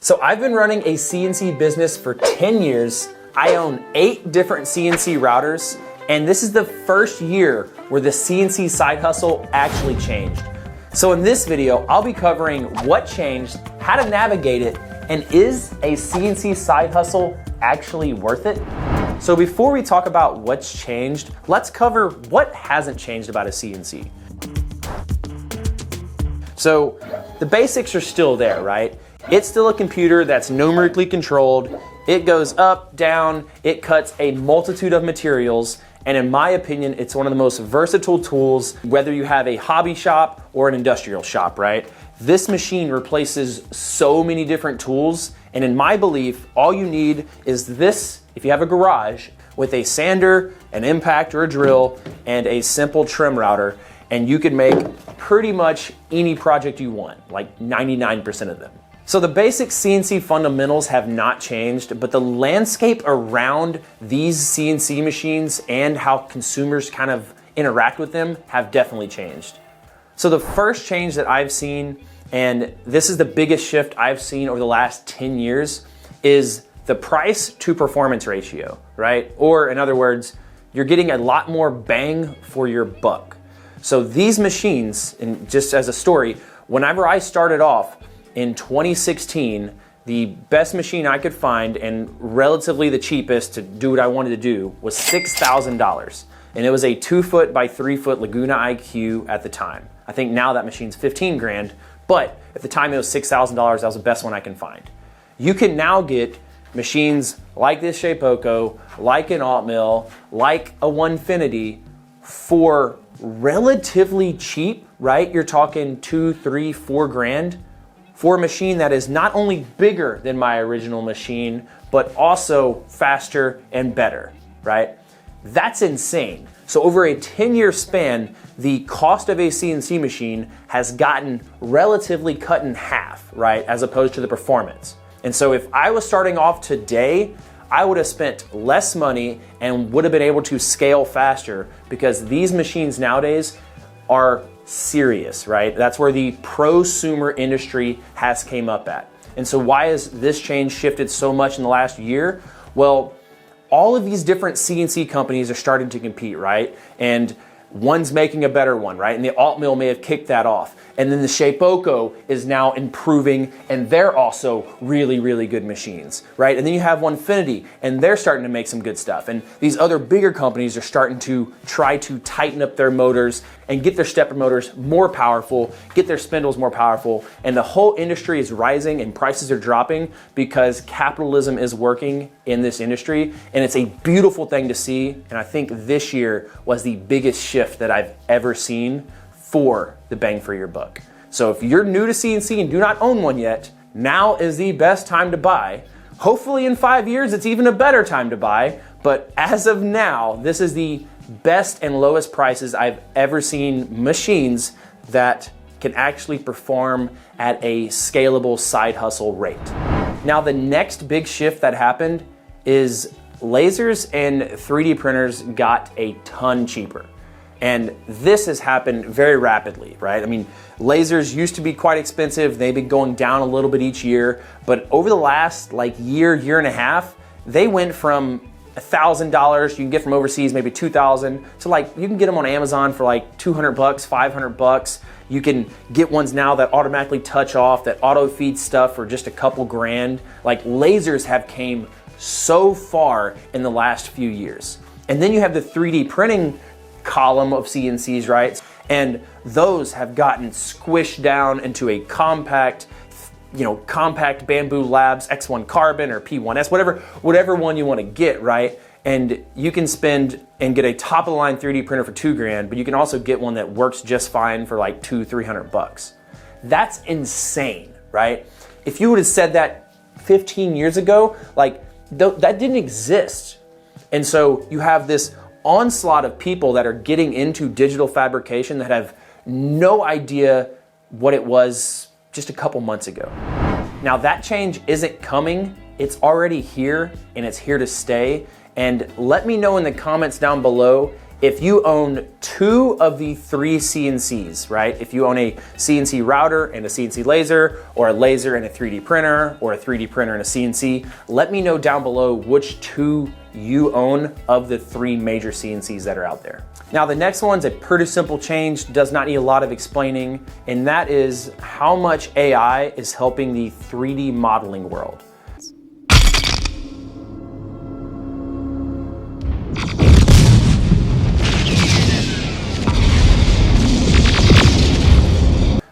So I've been running a CNC business for 10 years. I own 8 different CNC routers, and this is the first year where the CNC Side Hustle actually changed. So in this video, I'll be covering what changed, how to navigate it, and is a CNC Side Hustle actually worth it? So before we talk about what's changed, let's cover what hasn't changed about a CNC. So the basics are still there, right? It's still a computer that's numerically controlled. It goes up, down, it cuts a multitude of materials, and in my opinion, it's one of the most versatile tools, whether you have a hobby shop or an industrial shop, right? This machine replaces so many different tools, and in my belief, all you need is this, if you have a garage, with a sander, an impact or a drill, and a simple trim router, and you can make pretty much any project you want, like 99% of them. So the basic CNC fundamentals have not changed, but the landscape around these CNC machines and how consumers kind of interact with them have definitely changed. So the first change that I've seen, and this is the biggest shift I've seen over the last 10 years, is the price to performance ratio, right? Or in other words, you're getting a lot more bang for your buck. So these machines, and just as a story, whenever I started off, in 2016, the best machine I could find and relatively the cheapest to do what I wanted to do was $6,000. And it was a 2-foot by 3-foot Laguna IQ at the time. I think now that machine's 15 grand, but at the time it was $6,000. That was the best one I can find. You can now get machines like this Shapeoko, like an alt mill, like a Onefinity for relatively cheap, right? You're talking 2, 3, 4 grand. For a machine that is not only bigger than my original machine, but also faster and better, right? That's insane. So over a 10-year span, the cost of a CNC machine has gotten relatively cut in half, right? As opposed to the performance. And so if I was starting off today, I would have spent less money and would have been able to scale faster because these machines nowadays are serious, right? That's where the prosumer industry has came up at. And so why has this change shifted so much in the last year? Well, all of these different CNC companies are starting to compete, right? And one's making a better one, right? And the alt mill may have kicked that off. And then the Shapeoko is now improving, and they're also really, really good machines, right? And then you have Onefinity, and they're starting to make some good stuff. And these other bigger companies are starting to try to tighten up their motors and get their stepper motors more powerful, get their spindles more powerful, and the whole industry is rising and prices are dropping because capitalism is working in this industry, and it's a beautiful thing to see. And I think this year was the biggest shift that I've ever seen for the bang for your buck. So if you're new to CNC and do not own one yet, now is the best time to buy. Hopefully in 5 years, it's even a better time to buy. But as of now, this is the best and lowest prices I've ever seen machines that can actually perform at a scalable side hustle rate. Now, the next big shift that happened is lasers and 3D printers got a ton cheaper. And this has happened very rapidly, right? I mean, lasers used to be quite expensive. They've been going down a little bit each year, but over the last year and a half, they went from $1,000 you can get from overseas, maybe $2,000, to you can get them on Amazon for $200, $500. You can get ones now that automatically touch off, that auto feed stuff for just a couple grand. Lasers have came so far in the last few years. And then you have the 3D printing column of CNCs, right? And those have gotten squished down into a compact Bamboo Labs X1 Carbon or P1S, whatever one you want to get, right? And you can spend and get a top of the line 3D printer for $2 grand, but you can also get one that works just fine for $200-300. That's insane, right? If you would have said that 15 years ago, that didn't exist. And so you have this onslaught of people that are getting into digital fabrication that have no idea what it was just a couple months ago. Now that change isn't coming, it's already here and it's here to stay. And let me know in the comments down below If you own 2 of the 3 CNCs, right? If you own a CNC router and a CNC laser, or a laser and a 3D printer, or a 3D printer and a CNC, let me know down below which 2 you own of the 3 major CNCs that are out there. Now the next one's a pretty simple change, does not need a lot of explaining, and that is how much AI is helping the 3D modeling world.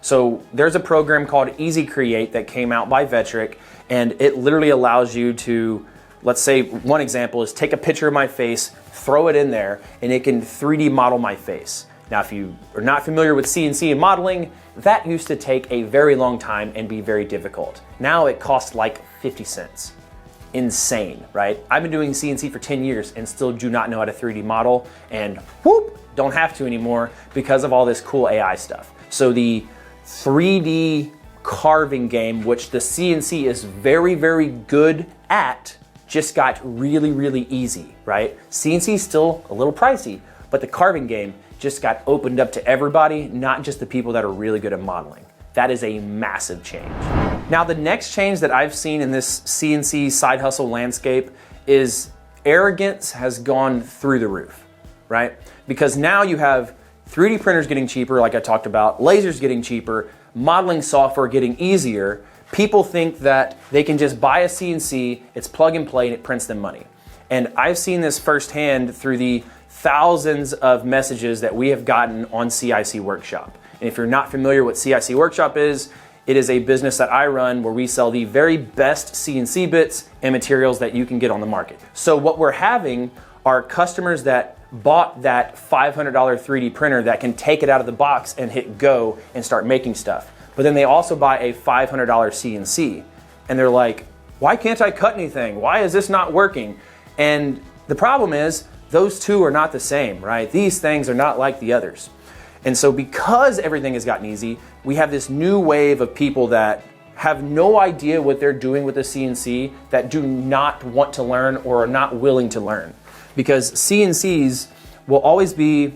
So there's a program called Easy Create that came out by Vectric, and it literally allows you to, let's say one example is take a picture of my face, throw it in there, and it can 3D model my face. Now, if you are not familiar with CNC and modeling, that used to take a very long time and be very difficult. Now it costs like 50 cents. Insane, right? I've been doing CNC for 10 years and still do not know how to 3D model, and whoop, don't have to anymore because of all this cool AI stuff. So the 3D carving game, which the CNC is very, very good at, just got really, really easy, right? CNC is still a little pricey, but the carving game just got opened up to everybody, not just the people that are really good at modeling. That is a massive change. Now, the next change that I've seen in this CNC side hustle landscape is arrogance has gone through the roof, right? Because now you have 3D printers getting cheaper, like I talked about, lasers getting cheaper, modeling software getting easier. People think that they can just buy a CNC, it's plug and play, and it prints them money. And I've seen this firsthand through the thousands of messages that we have gotten on CIC Workshop. And if you're not familiar with CIC Workshop is, it is a business that I run where we sell the very best CNC bits and materials that you can get on the market. So what we're having are customers that bought that $500 3D printer that can take it out of the box and hit go and start making stuff. But then they also buy a $500 CNC and they're like, why can't I cut anything? Why is this not working? And the problem is those two are not the same, right? These things are not like the others. And so because everything has gotten easy, we have this new wave of people that have no idea what they're doing with the CNC, that do not want to learn or are not willing to learn. Because CNCs will always be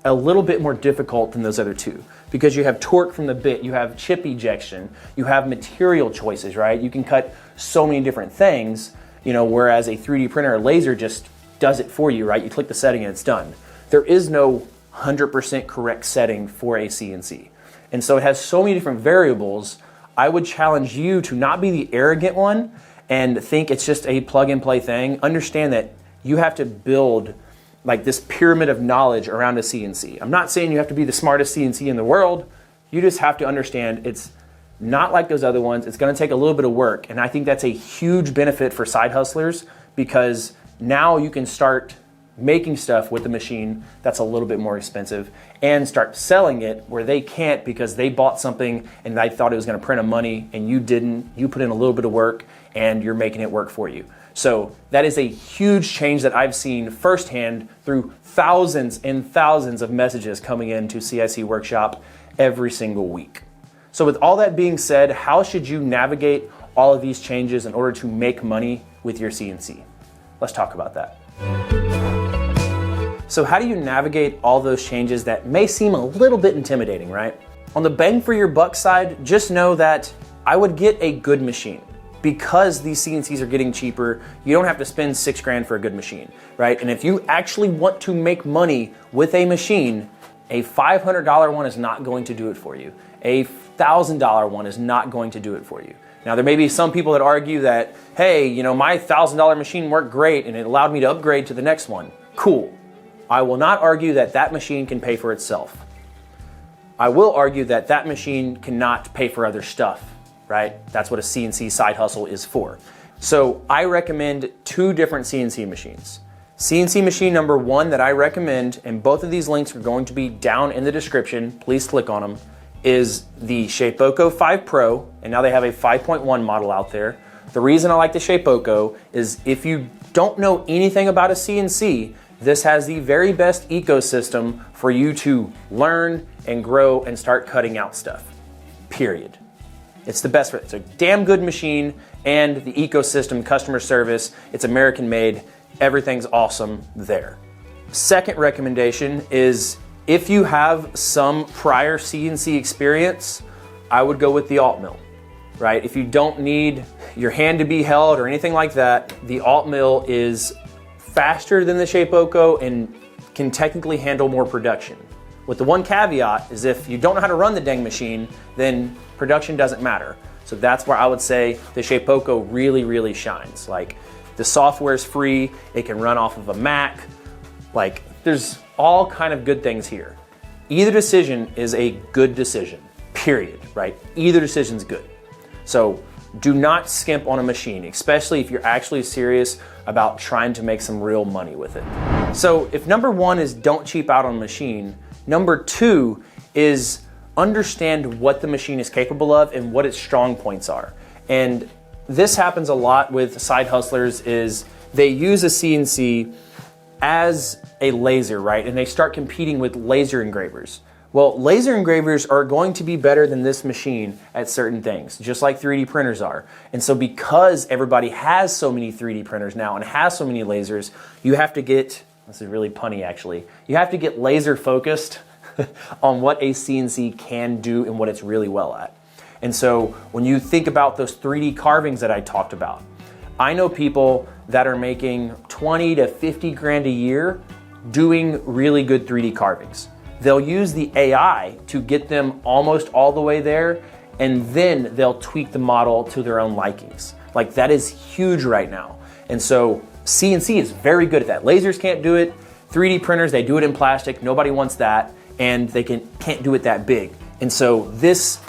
a little bit more difficult than those other two. Because you have torque from the bit, you have chip ejection, you have material choices, right? You can cut so many different things, you know, whereas a 3D printer or laser just does it for you, right? You click the setting and it's done. There is no 100% correct setting for a CNC. And so it has so many different variables. I would challenge you to not be the arrogant one and think it's just a plug and play thing. Understand that you have to build like this pyramid of knowledge around a CNC. I'm not saying you have to be the smartest CNC in the world. You just have to understand it's not like those other ones. It's gonna take a little bit of work. And I think that's a huge benefit for side hustlers because now you can start making stuff with the machine that's a little bit more expensive and start selling it where they can't because they bought something and they thought it was gonna print them money and you didn't. You put in a little bit of work and you're making it work for you. So that is a huge change that I've seen firsthand through thousands and thousands of messages coming into CIC Workshop every single week. So with all that being said, how should you navigate all of these changes in order to make money with your CNC? Let's talk about that. So how do you navigate all those changes that may seem a little bit intimidating, right? On the bang for your buck side, just know that I would get a good machine. Because these CNCs are getting cheaper, you don't have to spend $6 grand for a good machine, right? And if you actually want to make money with a machine, a $500 one is not going to do it for you. A $1,000 one is not going to do it for you. Now, there may be some people that argue that, hey, you know, my $1,000 machine worked great and it allowed me to upgrade to the next one. Cool. I will not argue that that machine can pay for itself. I will argue that that machine cannot pay for other stuff. Right? That's what a CNC side hustle is for. So I recommend 2 different CNC machines. CNC machine number 1 that I recommend, and both of these links are going to be down in the description, please click on them, is the Shapeoko 5 Pro, and now they have a 5.1 model out there. The reason I like the Shapeoko is if you don't know anything about a CNC, this has the very best ecosystem for you to learn and grow and start cutting out stuff, period. It's the best for it. It's a damn good machine, and the ecosystem, customer service, it's American made, everything's awesome there. second recommendation is if you have some prior CNC experience, I would go with the alt mill, right? If you don't need your hand to be held or anything like that, the alt mill is faster than the Shapeoko and can technically handle more production. With the one caveat is if you don't know how to run the dang machine, then production doesn't matter. So that's where I would say the Shapeoko really, really shines. Like, the software is free, it can run off of a Mac, like there's all kind of good things here. Either decision is a good decision, period, right? Either decision's good. So do not skimp on a machine, especially if you're actually serious about trying to make some real money with it. So if number one is don't cheap out on a machine, number two is understand what the machine is capable of and what its strong points are. And this happens a lot with side hustlers is they use a CNC as a laser, right? And they start competing with laser engravers. Well, laser engravers are going to be better than this machine at certain things, just like 3D printers are. And so because everybody has so many 3D printers now and has so many lasers, you have to get, this is really punny actually, you have to get laser focused on what a CNC can do and what it's really well at. And so when you think about those 3D carvings that I talked about, I know people that are making 20 to 50 grand a year doing really good 3D carvings. They'll use the AI to get them almost all the way there, and then they'll tweak the model to their own likings. Like, that is huge right now. And so CNC is very good at that. Lasers can't do it. 3D printers, they do it in plastic. Nobody wants that, and they can't do it that big. And so this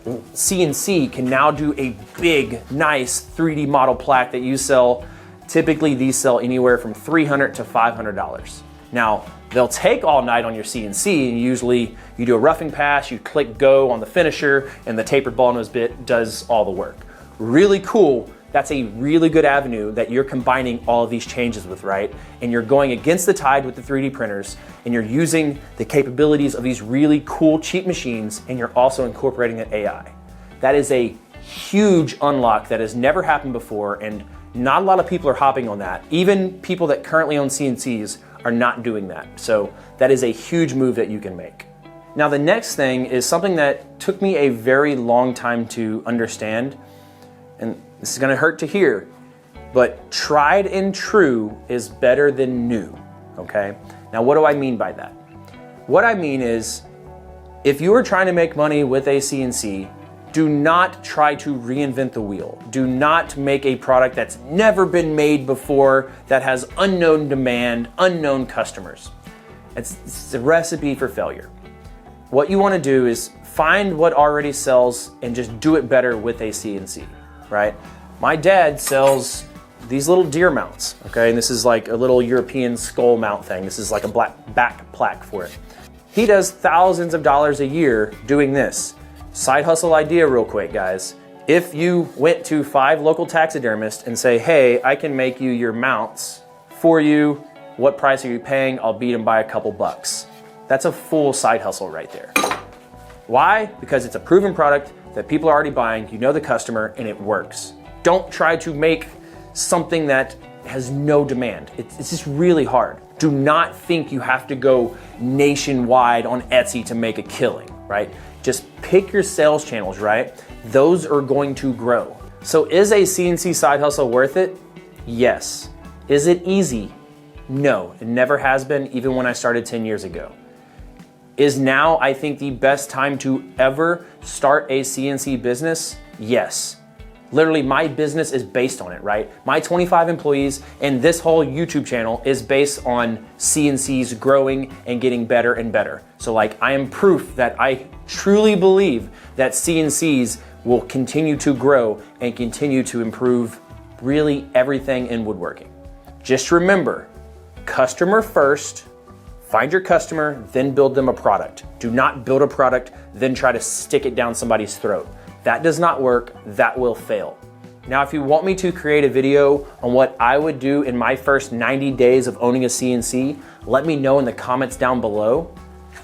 CNC can now do a big, nice 3D model plaque that you sell. Typically, these sell anywhere from $300 to $500. Now, they'll take all night on your CNC, and usually you do a roughing pass, you click go on the finisher, and the tapered ball nose bit does all the work. Really cool. That's a really good avenue that you're combining all of these changes with, right? And you're going against the tide with the 3D printers, and you're using the capabilities of these really cool, cheap machines, and you're also incorporating an AI. That is a huge unlock that has never happened before, and not a lot of people are hopping on that. Even people that currently own CNCs are not doing that. So that is a huge move that you can make. Now, the next thing is something that took me a very long time to understand, and this is gonna hurt to hear, but tried and true is better than new, okay? Now, what do I mean by that? What I mean is, if you are trying to make money with a CNC, do not try to reinvent the wheel. Do not make a product that's never been made before, that has unknown demand, unknown customers. It's a recipe for failure. What you wanna do is find what already sells and just do it better with a CNC, right? My dad sells these little deer mounts, okay? And this is like a little European skull mount thing. This is like a black back plaque for it. He does thousands of dollars a year doing this. Side hustle idea real quick, guys. If you went to 5 local taxidermists and say, hey, I can make you your mounts for you, what price are you paying? I'll beat them by a couple bucks. That's a full side hustle right there. Why? Because it's a proven product that people are already buying, you know the customer, and it works. Don't try to make something that has no demand. It's just really hard. Do not think you have to go nationwide on Etsy to make a killing, right? Just pick your sales channels, right? Those are going to grow. So is a CNC side hustle worth it? Yes. Is it easy? No, it never has been, even when I started 10 years ago. Is now, I think, the best time to ever start a CNC business? Yes. Literally, my business is based on it, right? My 25 employees and this whole YouTube channel is based on CNCs growing and getting better and better. So like, I am proof that I truly believe that CNCs will continue to grow and continue to improve really everything in woodworking. Just remember, customer first, find your customer, then build them a product. Do not build a product, then try to stick it down somebody's throat. That does not work, that will fail. Now, if you want me to create a video on what I would do in my first 90 days of owning a CNC, let me know in the comments down below.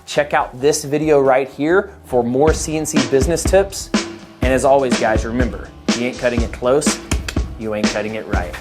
Check out this video right here for more CNC business tips. And as always, guys, remember, you ain't cutting it close, you ain't cutting it right.